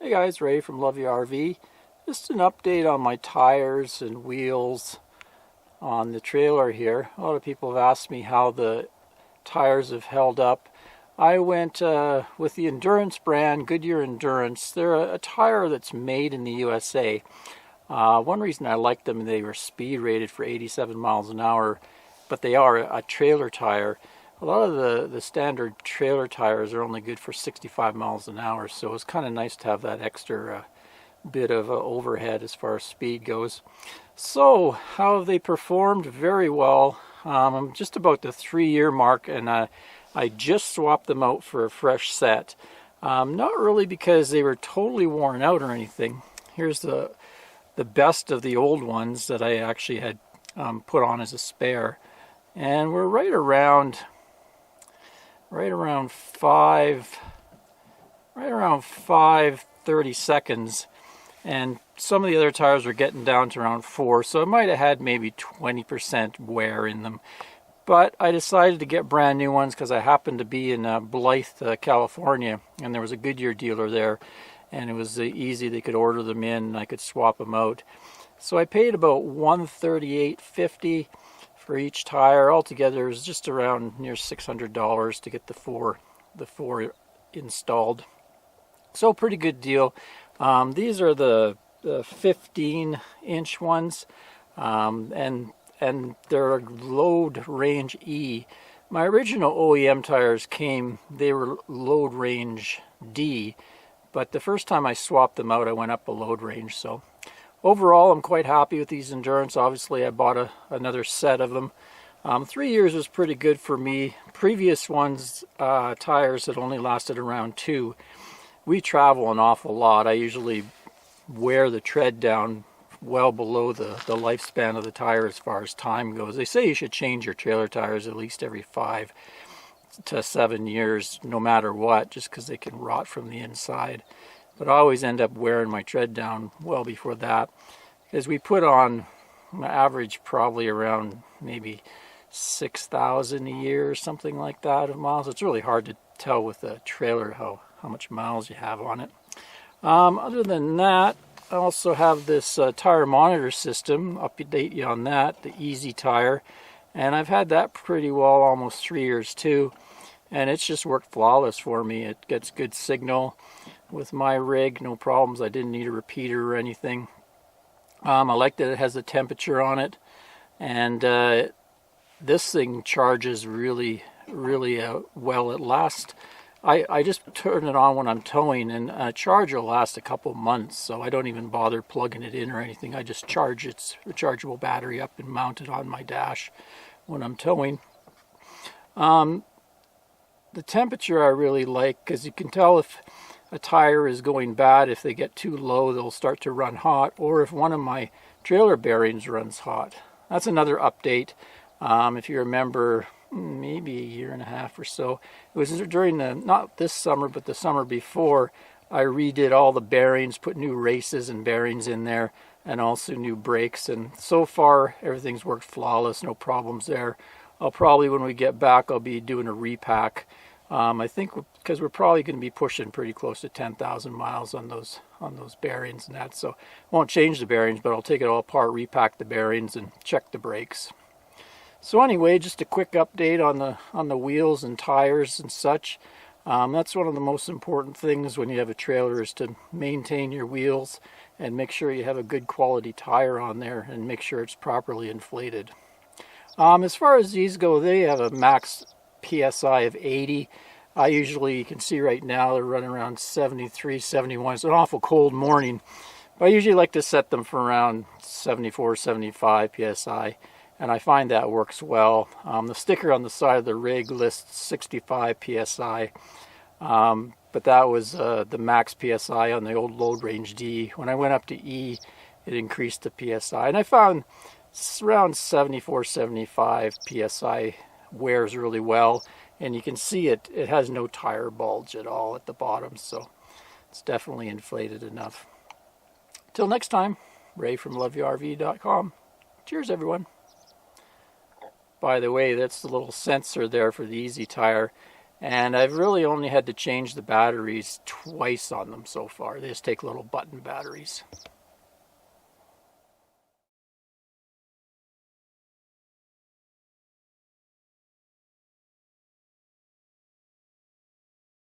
Hey guys, Ray from EEZRV. Just an update on my tires and wheels on the trailer here. A lot of people have asked me how the tires have held up. I went with the Endurance brand, Goodyear Endurance. They're a tire that's made in the USA. One reason I liked them, they were speed rated for 87 miles an hour, but they are a trailer tire. A lot of the standard trailer tires are only good for 65 miles an hour, so it's kind of nice to have that extra bit of overhead as far as speed goes. So, how have they performed? Very well. I'm just about the 3-year mark, and I just swapped them out for a fresh set. Not really because they were totally worn out or anything. Here's the best of the old ones that I actually had put on as a spare, and we're right around 5:30 seconds, and some of the other tires were getting down to around 4, so it might have had maybe 20% wear in them. But I decided to get brand new ones because I happened to be in Blythe, California, and there was a Goodyear dealer there, and it was easy. They could order them in and I could swap them out. So I paid about $138.50 for each tire. Altogether it was just around near $600 to get the four installed. So pretty good deal. These are the 15-inch ones, and they're load range E. My original OEM tires they were load range D, but the first time I swapped them out I went up a load range. So overall, I'm quite happy with these Endurance. Obviously, I bought another set of them. 3 years was pretty good for me. Previous ones, tires had only lasted around 2. We travel an awful lot. I usually wear the tread down well below the lifespan of the tire as far as time goes. They say you should change your trailer tires at least every 5 to 7 years, no matter what, just because they can rot from the inside. But I always end up wearing my tread down well before that, because we put on average probably around maybe 6,000 a year or something like that of miles. It's really hard to tell with a trailer how much miles you have on it. Other than that, I also have this tire monitor system. Update you on that, the Easy Tire, and I've had that pretty well almost 3 years too, and it's just worked flawless for me. It gets good signal with my rig, no problems. I didn't need a repeater or anything. I like that it has a temperature on it, and this thing charges really well. It lasts. I just turn it on when I'm towing, and a charge will last a couple months, so I don't even bother plugging it in or anything. I just charge its rechargeable battery up and mount it on my dash when I'm towing. The temperature I really like, because you can tell if a tire is going bad. If they get too low, they'll start to run hot, or if one of my trailer bearings runs hot. That's another update. If you remember, maybe a year and a half or so, it was during not this summer, but the summer before, I redid all the bearings, put new races and bearings in there, and also new brakes, and so far everything's worked flawless, no problems there. I'll probably, when we get back, I'll be doing a repack. I think because we're probably going to be pushing pretty close to 10,000 miles on those bearings and that, so I won't change the bearings, but I'll take it all apart, repack the bearings, and check the brakes. So anyway, just a quick update on the wheels and tires and such. That's one of the most important things when you have a trailer, is to maintain your wheels and make sure you have a good quality tire on there and make sure it's properly inflated. As far as these go, they have a max PSI of 80. I usually, you can see right now, they're running around 73, 71. It's an awful cold morning, but I usually like to set them for around 74, 75 PSI. And I find that works well. The sticker on the side of the rig lists 65 PSI, but that was the max PSI on the old load range D. When I went up to E, it increased the PSI, and I found around 74, 75 PSI wears really well, and you can see it has no tire bulge at all at the bottom, so it's definitely inflated enough. Till next time, Ray from EEZRV.com. Cheers, everyone. By the way, that's the little sensor there for the Easy Tire, And I've really only had to change the batteries twice on them so far. They just take little button batteries.